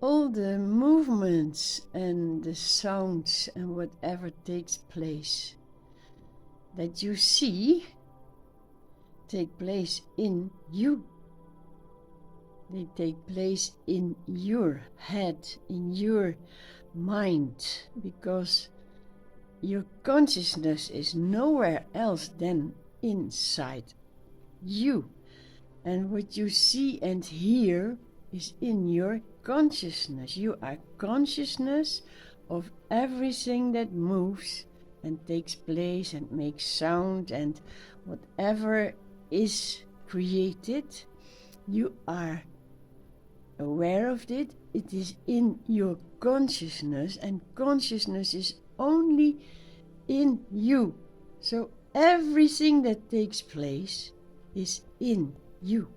all the movements and the sounds and whatever takes place that you see take place in you. They take place in your head, in your mind, because your consciousness is nowhere else than inside you. And what you see and hear is in your consciousness. You are consciousness of everything that moves and takes place and makes sound, and whatever is created, you are aware of it. It is in your consciousness, and consciousness is only in you. So everything that takes place is in you.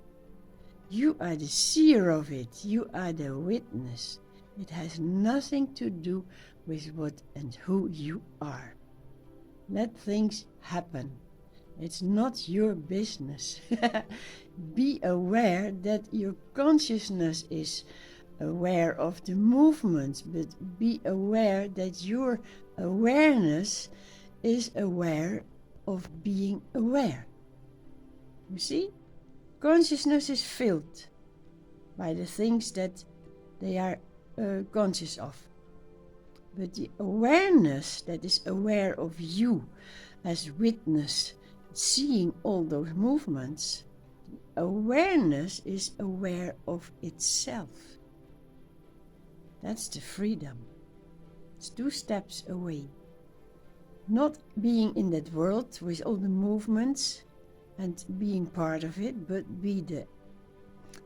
You are the seer of it. You are the witness. It has nothing to do with what and who you are. Let things happen. It's not your business. Be aware that your consciousness is aware of the movements, but be aware that your awareness is aware of being aware. You see? Consciousness is filled by the things that they are conscious of. But the awareness that is aware of you as witness, seeing all those movements, awareness is aware of itself. That's the freedom. It's 2 steps away. Not being in that world with all the movements and being part of it, but be the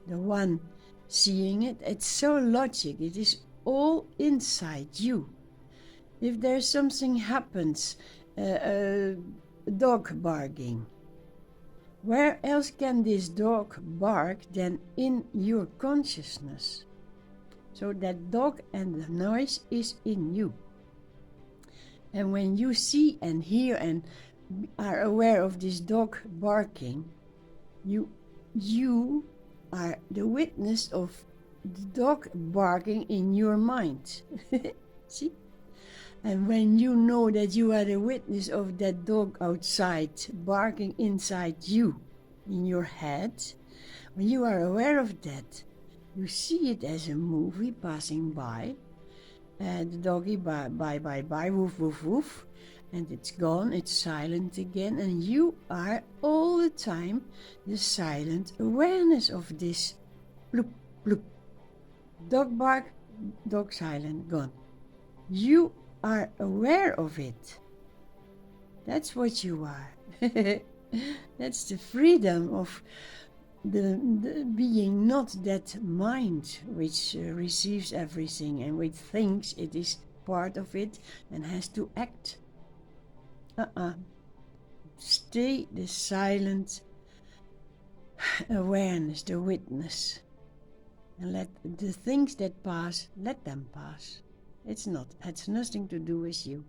one seeing it. It's so logic. It is all inside you. If there's something happens, a dog barking, where else can this dog bark than in your consciousness? So that dog and the noise is in you. And when you see and hear and are aware of this dog barking, you are the witness of the dog barking in your mind. See? And when you know that you are the witness of that dog outside barking inside you, in your head, when you are aware of that, you see it as a movie passing by, and the doggy bye, woof, woof, woof, and it's gone, it's silent again, and you are all the time the silent awareness of this bloop, bloop. Dog bark, dog silent, gone. You are aware of it. That's what you are. That's the freedom of the being not that mind which receives everything and which thinks it is part of it and has to act. Stay the silent awareness, the witness, and let the things that pass, let them pass. It's nothing to do with you.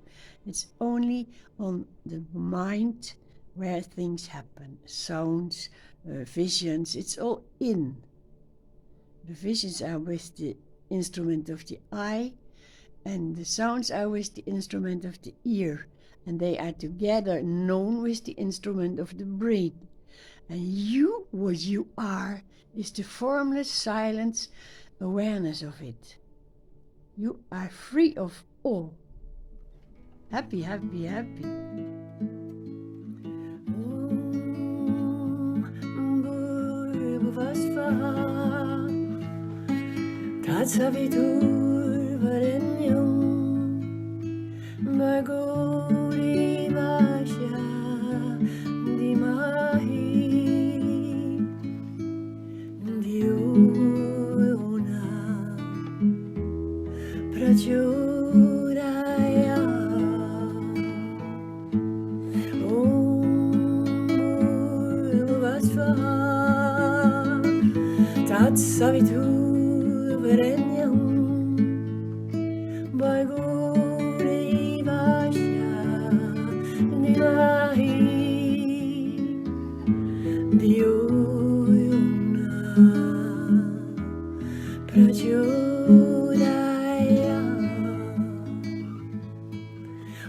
It's only on the mind where things happen. Sounds, visions, it's all in. The visions are with the instrument of the eye, and the sounds are with the instrument of the ear, and they are together known with the instrument of the brain. And you, what you are, is the formless silence awareness of it. You are free of all. Happy, happy, happy. Tatsavitur varenyam Bhargori Vasya Dhimahi Dhiyo Yona Prachodaya Om Bhurvasvaha Tatsavitur Varenyam Bhargori Vasya Dhimahi Dhiyo Yona Prajodaya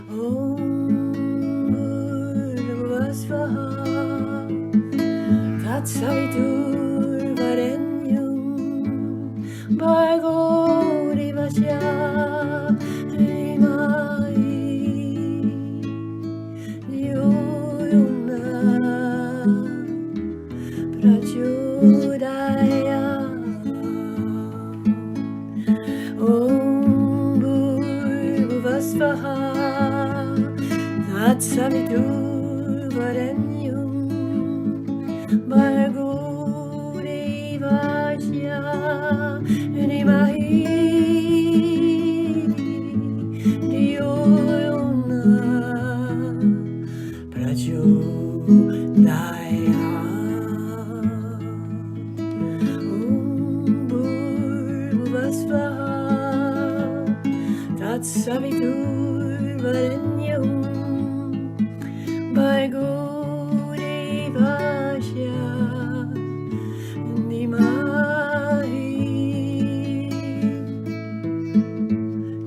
Om Bhurvasvaha Tatsaviturvarenyam Bhargo Devasya Dhimai Yo Yona Prajodaya Om Bhurvasvaha Tatsaviturvarenyam Bhargo Devasya Dhimahi Dhiyo Yona Prajodaya Om Bhurvasvaha Tatsaviturvarenyam Bhargo Devasya Dhimahi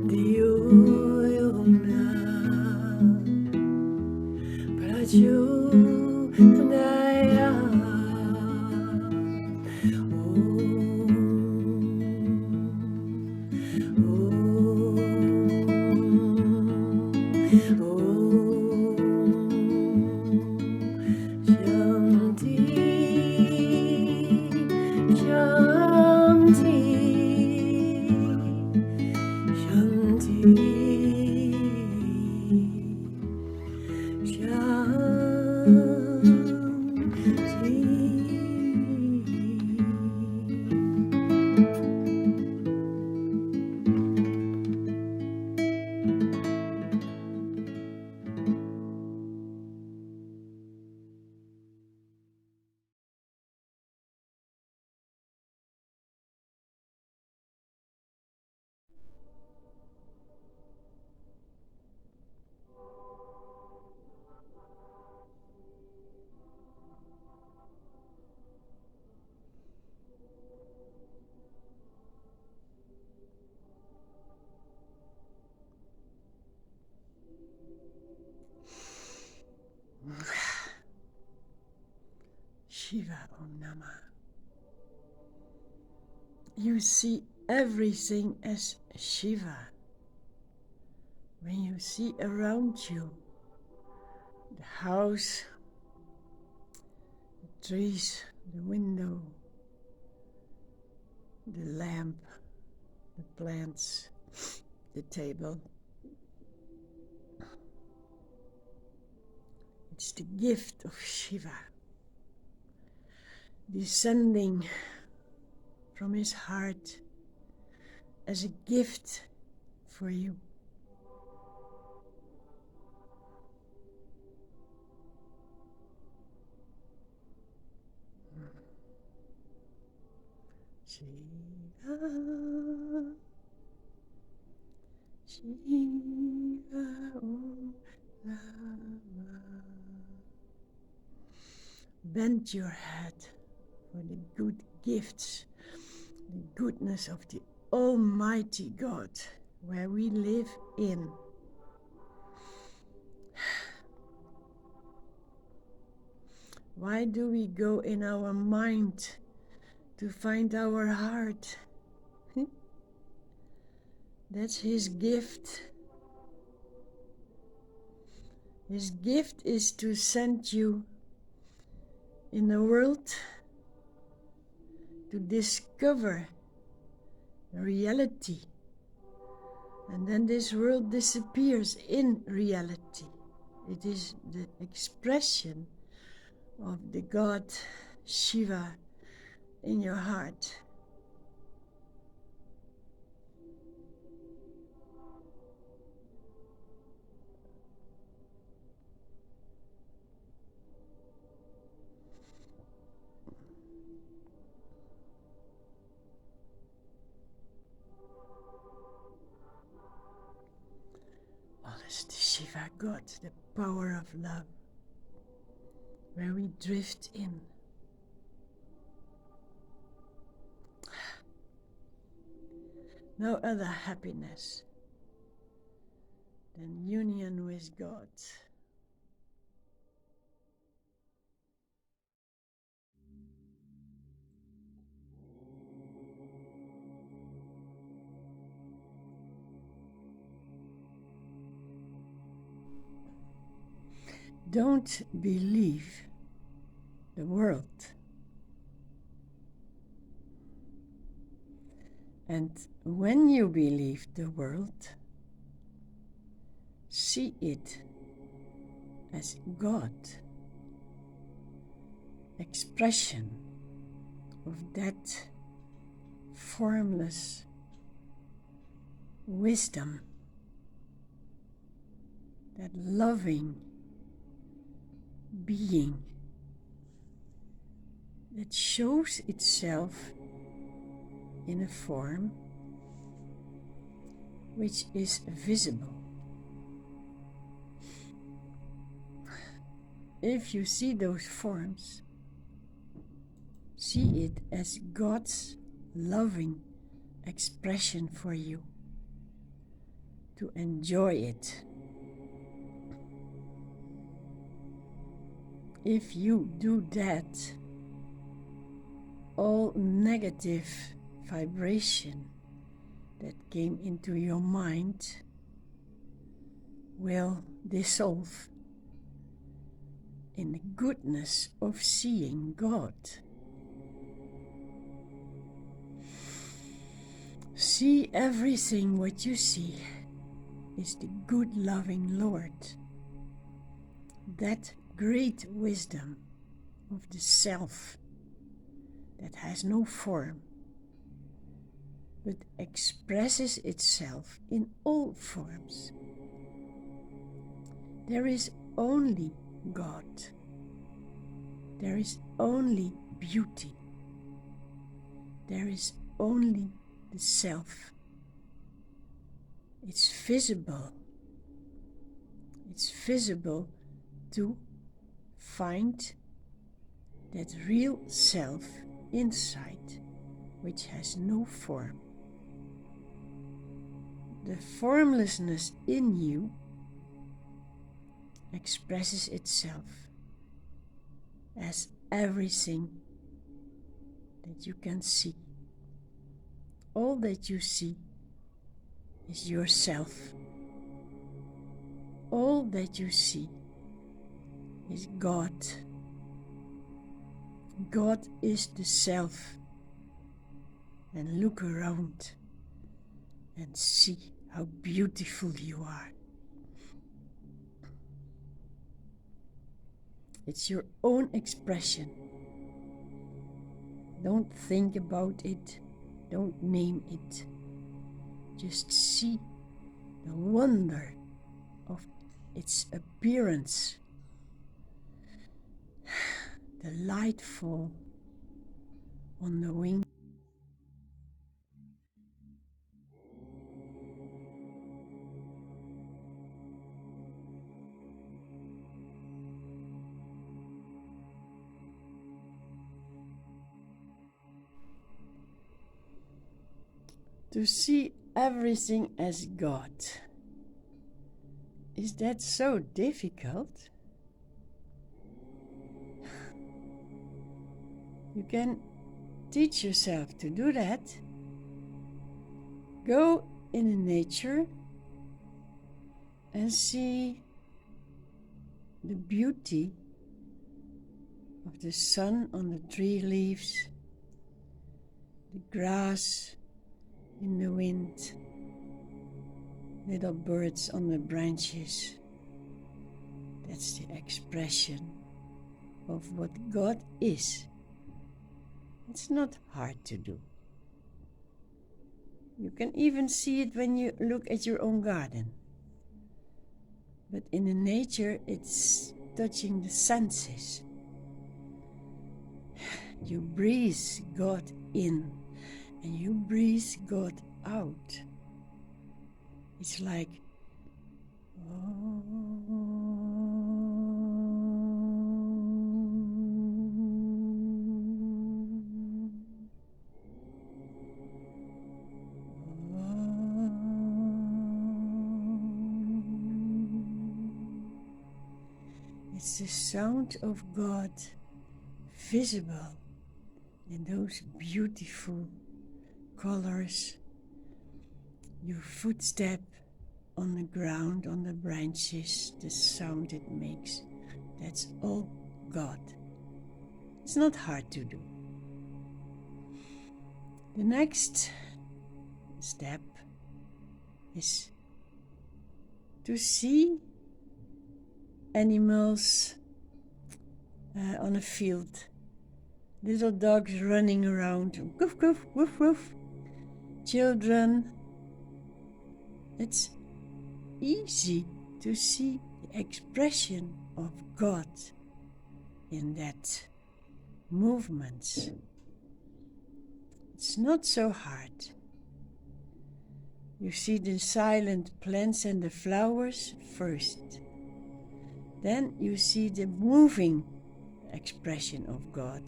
Dhiyo Yona Prajodaya Shanti, Shanti, Shanti, Shiva Om Namah. You see everything as Shiva. When you see around you the house, the trees, the window, the lamp, the plants, the table. It's the gift of Shiva, descending from his heart as a gift for you. Shiva, Shiva Om Namah. Bend your head for the good gifts, the goodness of the Almighty God, where we live in. Why do we go in our mind to find our heart? That's his gift. His gift is to send you in the world to discover reality. And then this world disappears in reality. It is the expression of the God Shiva in your heart. All is the Shiva God, the power of love, where we drift in. no other happiness than union with God. Don't believe the world. And when you believe the world, see it as God, expression of that formless wisdom, that loving being that shows itself in a form which is visible. If you see those forms, see it as God's loving expression for you, to enjoy it. If you do that, all negative vibration that came into your mind will dissolve in the goodness of seeing God. See everything what you see is the good loving Lord, that great wisdom of the self that has no form but expresses itself in all forms. There is only God. There is only beauty. There is only the self. It's visible. It's visible to find that real self inside, which has no form. The formlessness in you expresses itself as everything that you can see. All that you see is yourself. All that you see is God. God is the self. And look around and see how beautiful you are. It's your own expression. Don't think about it. Don't name it. Just see the wonder of its appearance. The light fall on the wing. To see everything as God. Is that so difficult? You can teach yourself to do that. Go in nature and see the beauty of the sun on the tree leaves, the grass in the wind, little birds on the branches. That's the expression of what God is. It's not hard to do. You can even see it when you look at your own garden. But in the nature, it's touching the senses. You breathe God in and you breathe God out. It's like, It's the sound of God visible in those beautiful colors. Your footstep on the ground, on the branches, the sound it makes. That's all God. It's not hard to do. The next step is to see animals on a field. Little dogs running around, woof, woof, woof, woof. Children. It's easy to see the expression of God in that movement. It's not so hard. You see the silent plants and the flowers first. Then you see the moving expression of God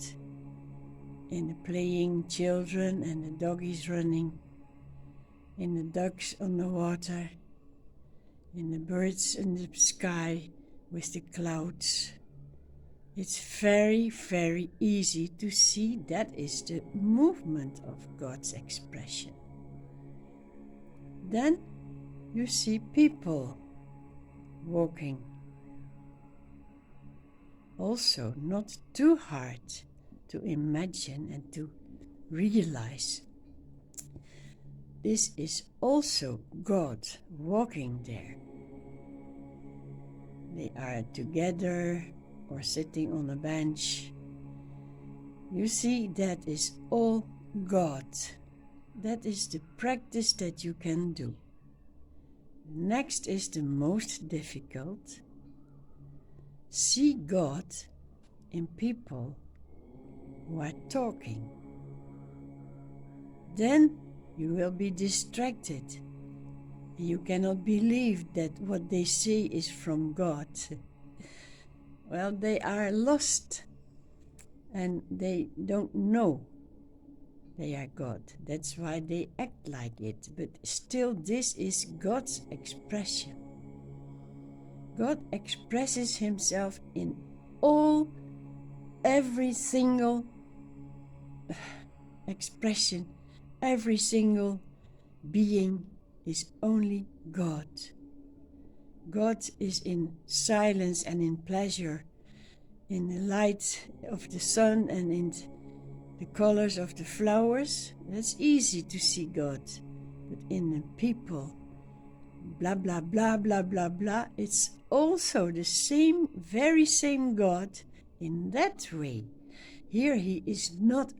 in the playing children and the doggies running, in the ducks on the water, in the birds in the sky with the clouds. It's very, very easy to see that is the movement of God's expression. Then you see people walking. Also, not too hard to imagine and to realize. This is also God walking there. They are together or sitting on a bench. You see, that is all God. That is the practice that you can do. Next is the most difficult. See God in people who are talking. Then you will be distracted. You cannot believe that what they say is from God. Well, they are lost and they don't know they are God. That's why they act like it. But still, this is God's expression. God expresses himself in every single expression, every single being is only God. God is in silence and in pleasure, in the light of the sun and in the colors of the flowers. That's easy to see God. But in the people, blah, blah, blah, blah, blah, blah, it's also the same, very same God in that way. Here he is not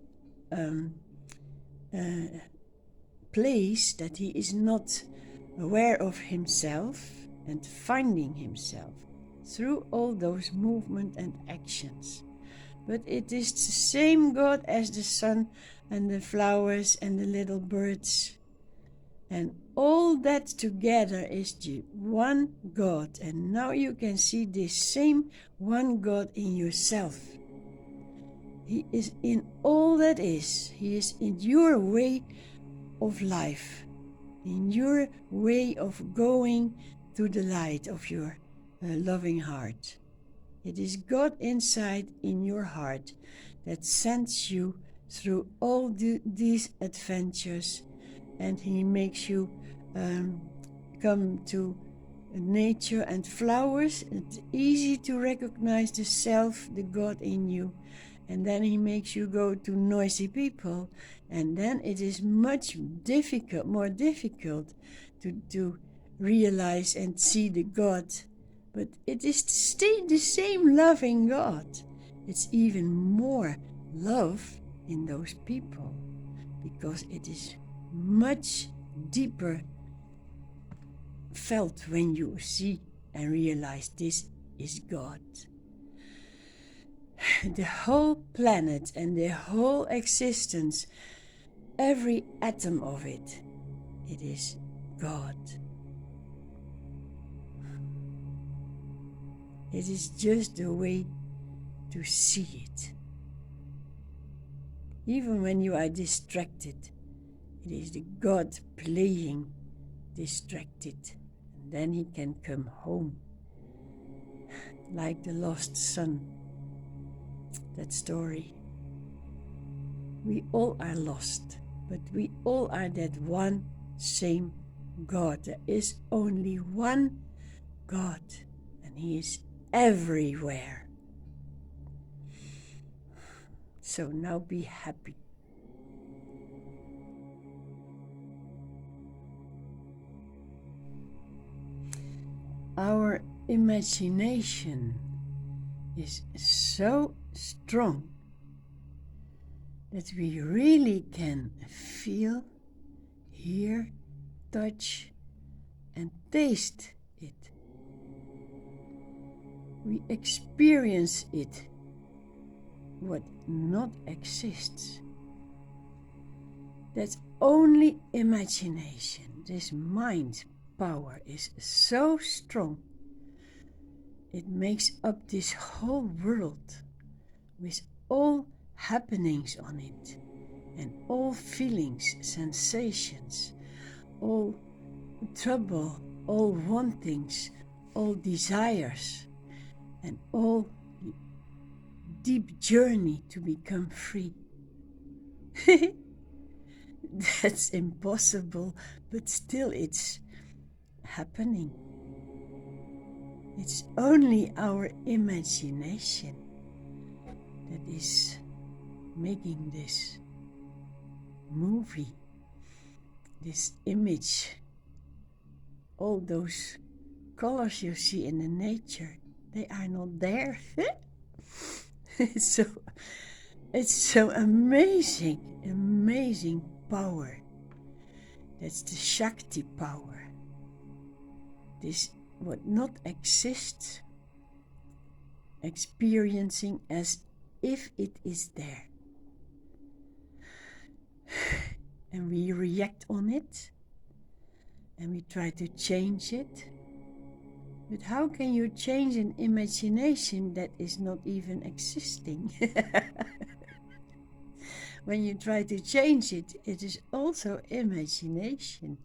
place that he is not aware of himself and finding himself through all those movements and actions. But it is the same God as the sun and the flowers and the little birds. And all that together is the one God. And now you can see this same one God in yourself. He is in all that is. He is in your way of life, in your way of going to the light of your loving heart. It is God inside in your heart that sends you through all these adventures, and he makes you come to nature and flowers. It's easy to recognize the self, the God in you. And then he makes you go to noisy people, and then it is much more difficult to realize and see the God. But it is still the same loving God. It's even more love in those people, because it is much deeper felt when you see and realize this is God. The whole planet and the whole existence, every atom of it, it is God. It is just the way to see it. Even when you are distracted, it is the God playing distracted, and then he can come home like the lost son, that story. We all are lost, but we all are that one same God. There is only one God, and He is everywhere. So now be happy. Our imagination is so strong that we really can feel, hear, touch, and taste it. We experience it, what not exists. That's only imagination. This mind power is so strong. It makes up this whole world with all happenings on it and all feelings, sensations, all trouble, all wantings, all desires, and all deep journey to become free. That's impossible, but still it's happening. It's only our imagination that is making this movie, this image. All those colors you see in the nature, they are not there. It's so amazing power. That's the Shakti power. This what not exists, experiencing as if it is there. And we react on it, and we try to change it. But how can you change an imagination that is not even existing? When you try to change it, it is also imagination.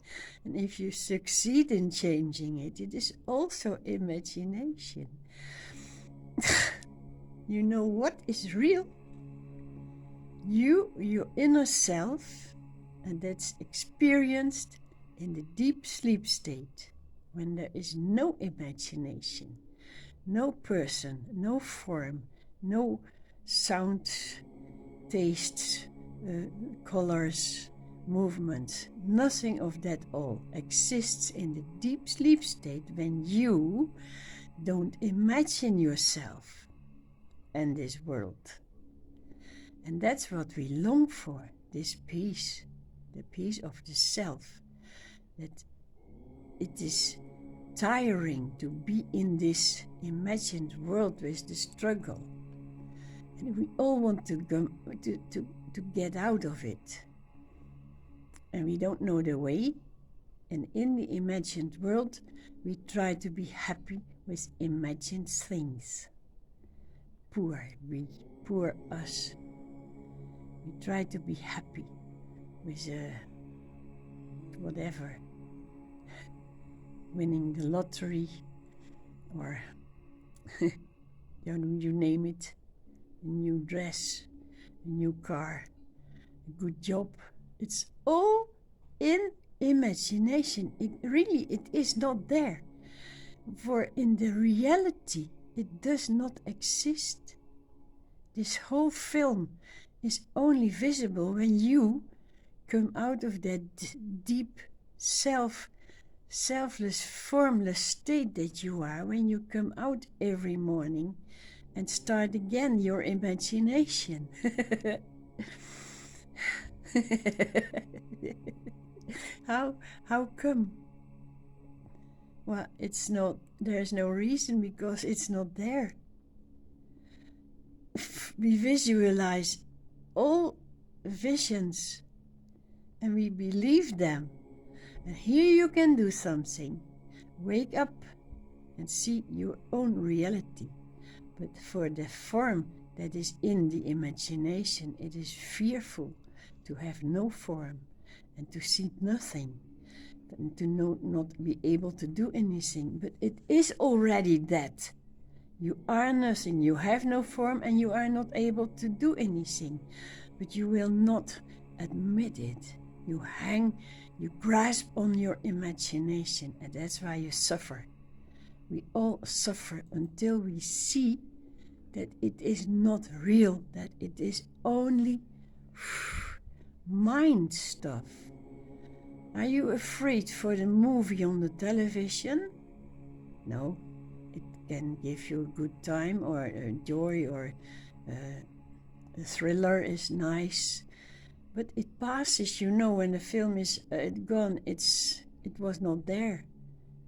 And if you succeed in changing it, it is also imagination. You know what is real? You, your inner self, and that's experienced in the deep sleep state, when there is no imagination, no person, no form, no sound, tastes, colors, movements, nothing of that all exists in the deep sleep state when you don't imagine yourself and this world. And that's what we long for, this peace, the peace of the self, that it is tiring to be in this imagined world with the struggle. And we all want to get out of it. And we don't know the way. And in the imagined world, we try to be happy with imagined things. Poor we, poor us. We try to be happy with whatever. Winning the lottery, or you name it. A new dress, a new car, a good job. It's all in imagination. It is not there. For in the reality, it does not exist. This whole film is only visible when you come out of that deep selfless, formless state that you are, when you come out every morning and start again your imagination. How come? Well, it's not, there's no reason, because it's not there. We visualize all visions and we believe them. And here you can do something. Wake up and see your own reality. But for the form that is in the imagination, it is fearful to have no form and to see nothing and to not be able to do anything. But it is already that. You are nothing, you have no form, and you are not able to do anything. But you will not admit it. You hang, you grasp on your imagination, and that's why you suffer. We all suffer until we see that it is not real, that it is only mind stuff. Are you afraid for the movie on the television? No, it can give you a good time or a joy, or a thriller is nice, but it passes. When the film is gone, it was not there.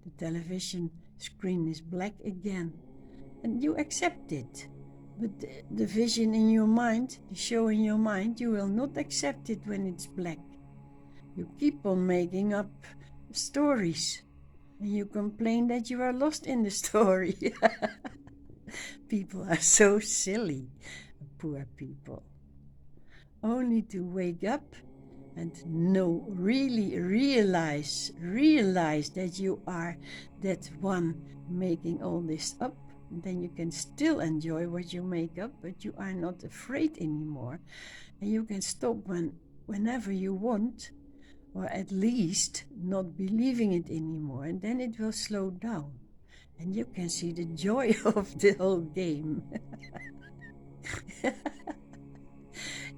The television screen is black again, and you accept it. But the vision in your mind, the show in your mind, you will not accept it when it's black. You keep on making up stories, and you complain that you are lost in the story. People are so silly, poor people. Only to wake up and really realize that you are that one making all this up. Then you can still enjoy what you make up, but you are not afraid anymore. And you can stop whenever you want, or at least not believing it anymore. And then it will slow down. And you can see the joy of the whole game.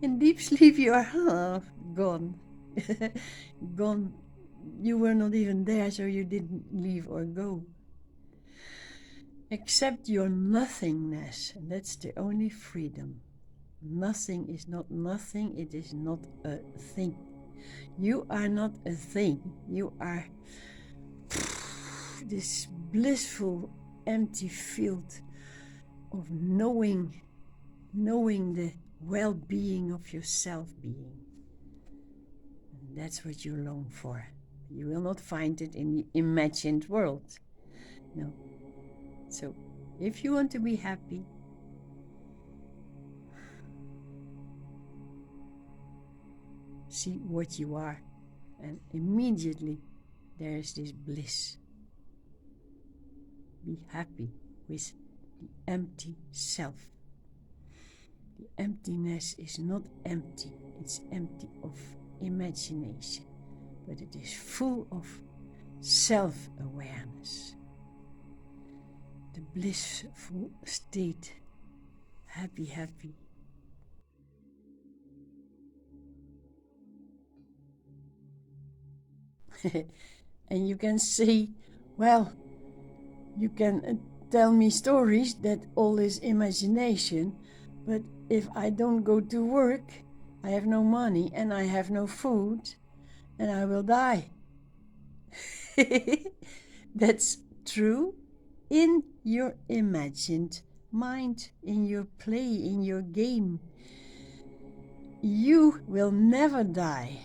In deep sleep you are gone. Gone. You were not even there, so you didn't leave or go. Accept your nothingness, and that's the only freedom. Nothing is not nothing, it is not a thing. You are not a thing. You are this blissful, empty field of knowing the well-being of your self-being. And that's what you long for. You will not find it in the imagined world. No. So, if you want to be happy, see what you are, and immediately there is this bliss. Be happy with the empty self. The emptiness is not empty, it's empty of imagination, but it is full of self-awareness. The blissful state, happy. And you can say, well, you can tell me stories that all is imagination, but if I don't go to work, I have no money and I have no food and I will die. That's true in your imagined mind, in your play, in your game. You will never die,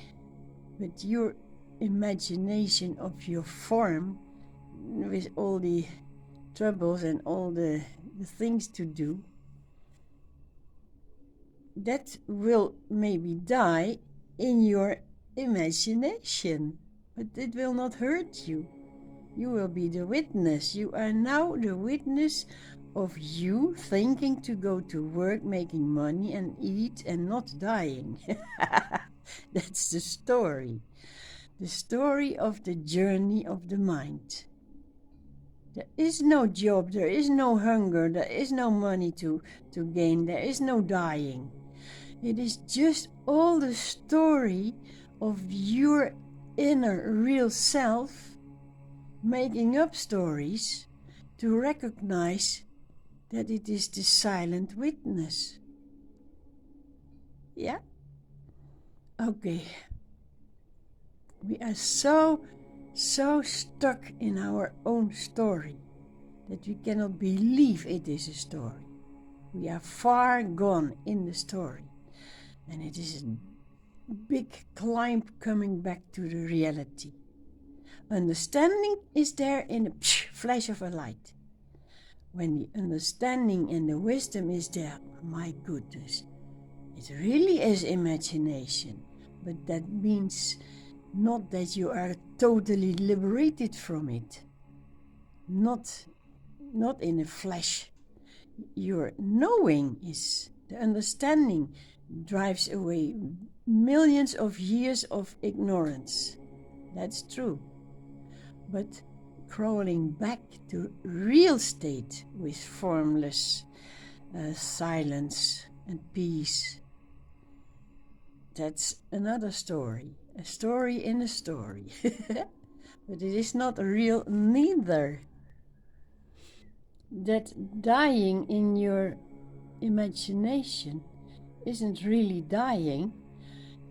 but your imagination of your form, with all the troubles and all the things to do, that will maybe die in your imagination, but it will not hurt you. You will be the witness. You are now the witness of you thinking to go to work, making money and eat and not dying. That's the story. The story of the journey of the mind. There is no job, there is no hunger, there is no money to gain, there is no dying. It is just all the story of your inner real self making up stories to recognize that it is the silent witness. Yeah? Okay. We are so stuck in our own story that we cannot believe it is a story. We are far gone in the story, and it is a big climb coming back to the reality. Understanding is there in a flash of a light. When the understanding and the wisdom is there, my goodness, it really is imagination, but that means not that you are totally liberated from it. Not in a flash. your knowing is, the understanding drives away millions of years of ignorance. That's true. But crawling back to real state with formless silence and peace, that's another story. A story in a story. But it is not real neither. That dying in your imagination isn't really dying.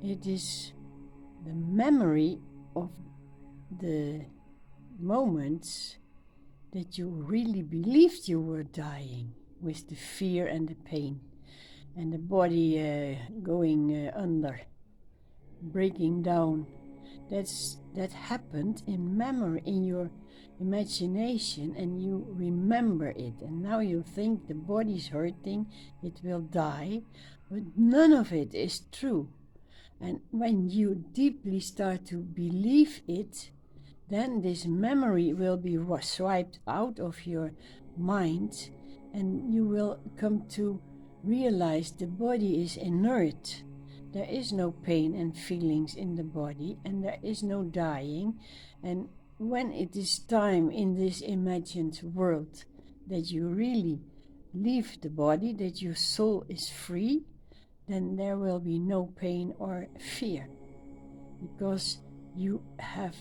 It is the memory of the moments that you really believed you were dying, with the fear and the pain and the body going under, breaking down. That happened in memory, in your imagination, and you remember it, and now you think the body's hurting, it will die, but none of it is true. And when you deeply start to believe it, then this memory will be swiped out of your mind, and you will come to realize the body is inert. There is no pain and feelings in the body, and there is no dying. And when it is time in this imagined world that you really leave the body, that your soul is free, then there will be no pain or fear, because you have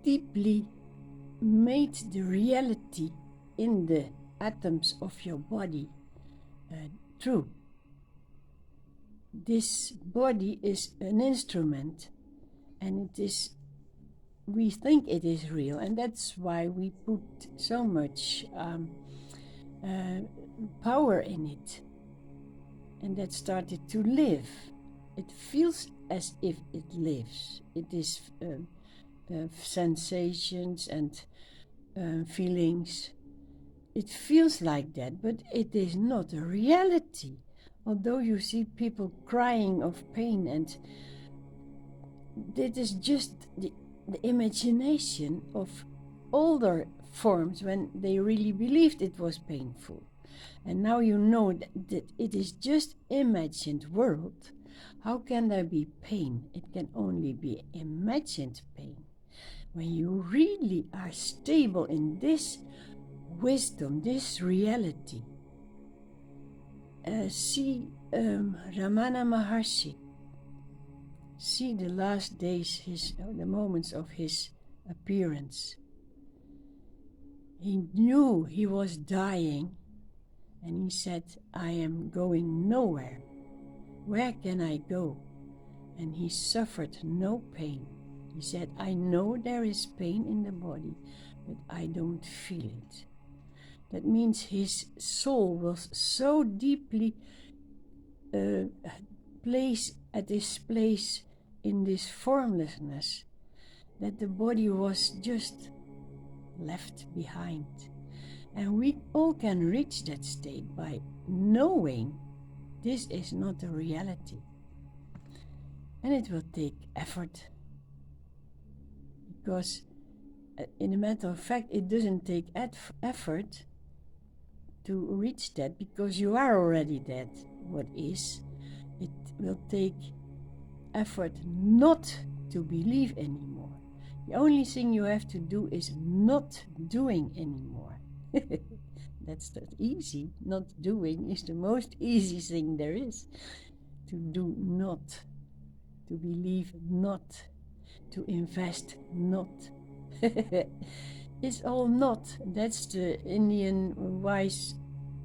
deeply made the reality in the atoms of your body true. This body is an instrument, and we think it is real, and that's why we put so much power in it. And that started to live. It feels as if it lives. It is sensations and feelings. It feels like that, but it is not a reality. Although you see people crying of pain, and it is just the imagination of older forms when they really believed it was painful. And now you know that it is just imagined world. How can there be pain? It can only be imagined pain. When you really are stable in this wisdom, this reality. See Ramana Maharshi. See the last days, the moments of his appearance. He knew he was dying, and he said, I am going nowhere. Where can I go? And he suffered no pain. He said, I know there is pain in the body, but I don't feel it. That means his soul was so deeply placed at this place in this formlessness that the body was just left behind. And we all can reach that state by knowing this is not a reality. And it will take effort, because in a matter of fact, it doesn't take effort to reach that, because you are already that, what is. It will take effort not to believe anymore. The only thing you have to do is not doing anymore. That's not easy. Not doing is the most easy thing there is. To do not, to believe not, to invest not. It's all not. That's the Indian wise,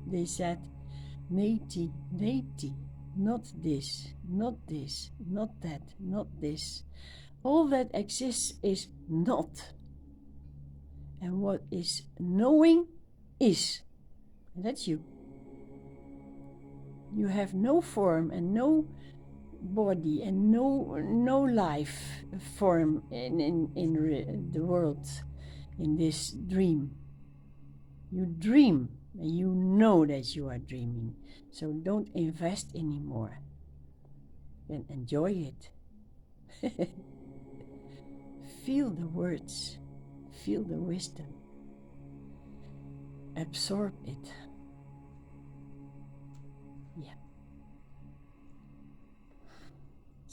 they said, neti, neti, not this, not this, not that, not this. All that exists is not. And what is knowing is. And that's you. You have no form and no body and no life form in the world, in this dream. You dream, and you know that you are dreaming. So don't invest anymore. And enjoy it. Feel the words. Feel the wisdom. Absorb it.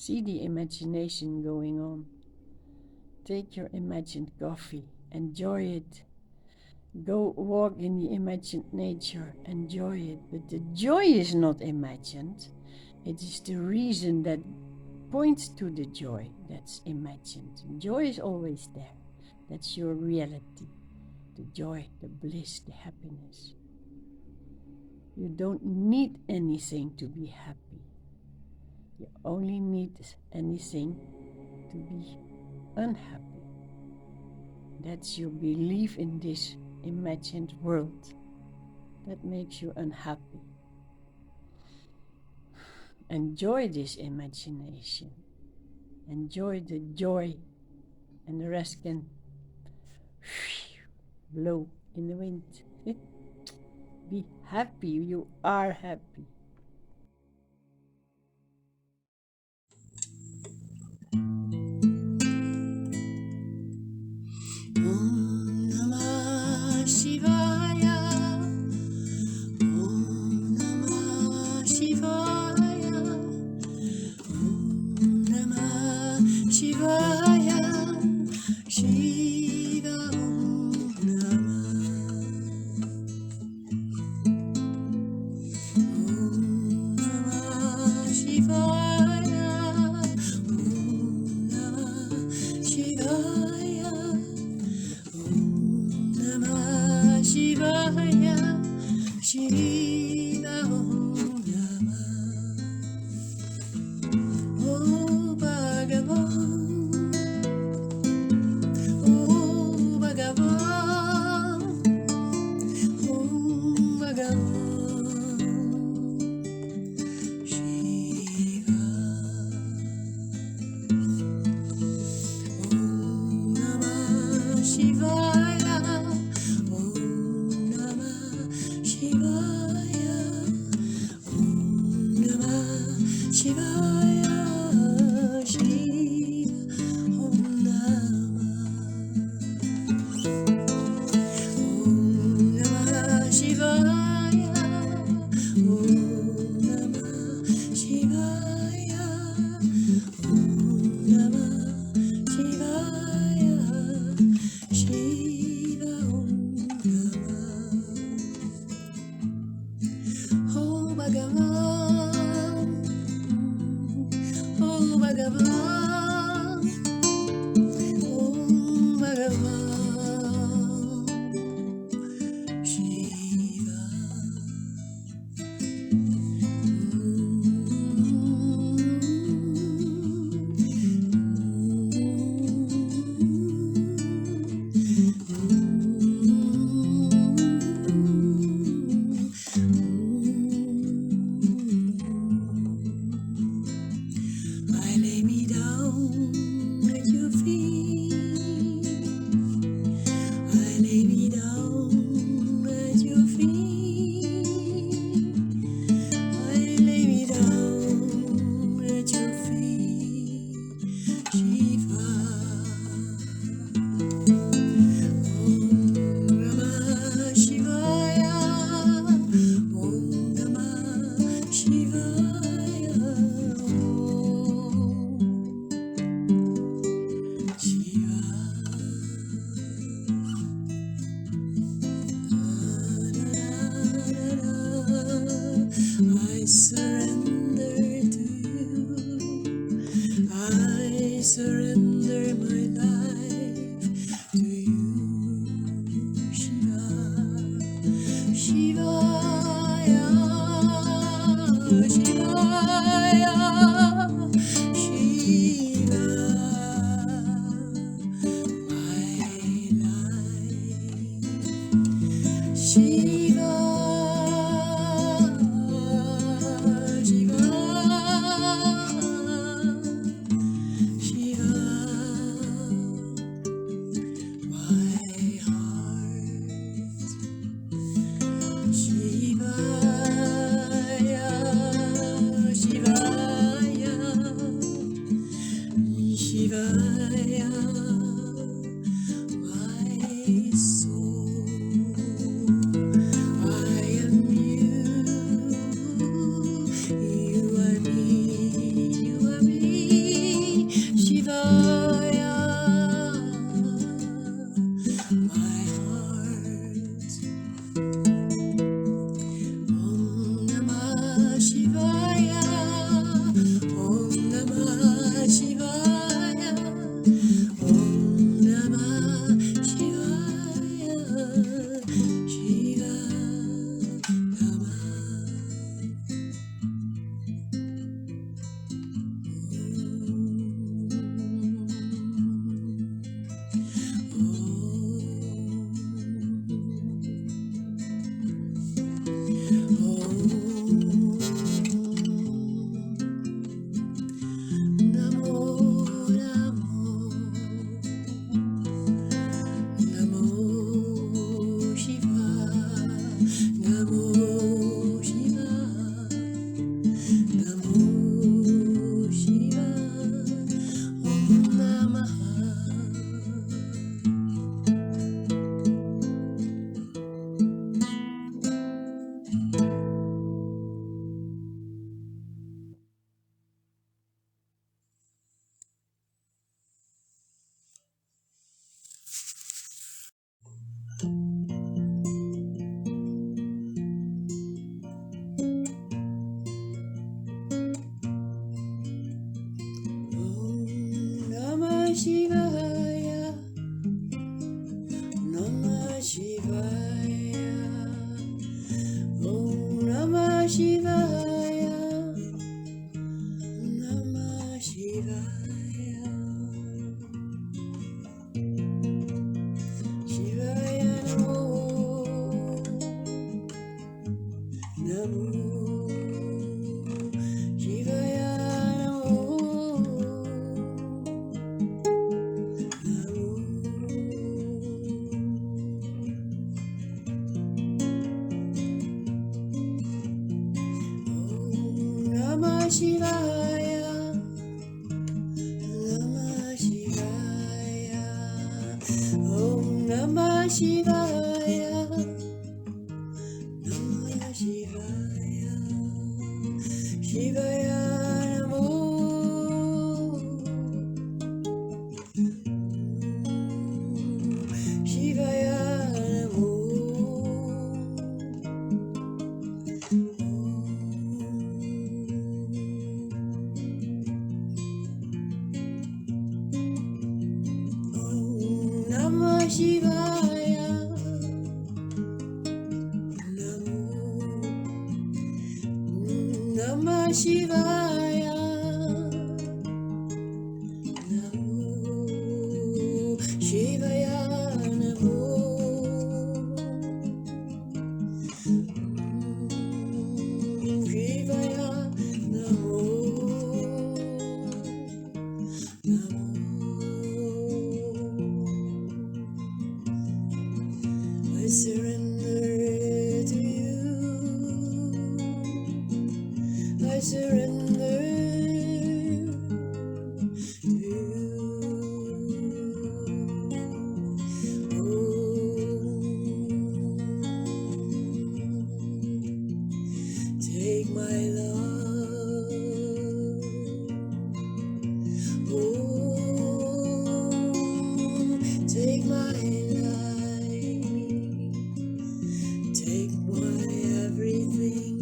See the imagination going on. Take your imagined coffee, enjoy it. Go walk in the imagined nature, enjoy it. But the joy is not imagined. It is the reason that points to the joy that's imagined. Joy is always there. That's your reality. The joy, the bliss, the happiness. You don't need anything to be happy. You only need anything to be unhappy. That's your belief in this imagined world that makes you unhappy. Enjoy this imagination. Enjoy the joy, and the rest can blow in the wind. Be happy. You are happy. Om Namah Shivaya. Om Namah Shivaya. Om Namah Shivaya. Shiva Om Namah. Om Namah Shivaya. Om Namah Shivaya. Om Namah Shivaya. Shiva Om Namah. Oh Bhagavan, oh Bhagavan, oh Bhagavan, Shiva. Om Namah Shivaya. Om Namah Shivaya. Shivaya, Namah Shivaya, Shivaya Namo, Namo Shivaya Namo, Namo. Namah Shivaya, Namah Shivaya, Om Namah Shivaya, Namah Shivaya, Shivaya Namo, Shivaya Namo. Namah Shivaya, Namo, Namah Shivaya, Namo, Shivaya Namo, Shivaya Namo, Namo. I surrender to you. I surrender to you. Oh, take my love. Oh, take my life. Take my everything,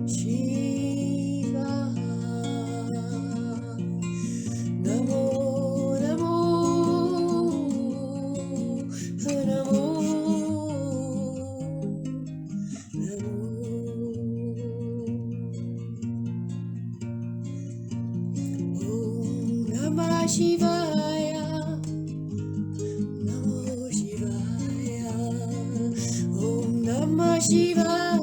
Shiva. Namo, Namo, Namo, Namo. Om Namah Shivaya, Namo Shivaya, Om Namah Shivaya.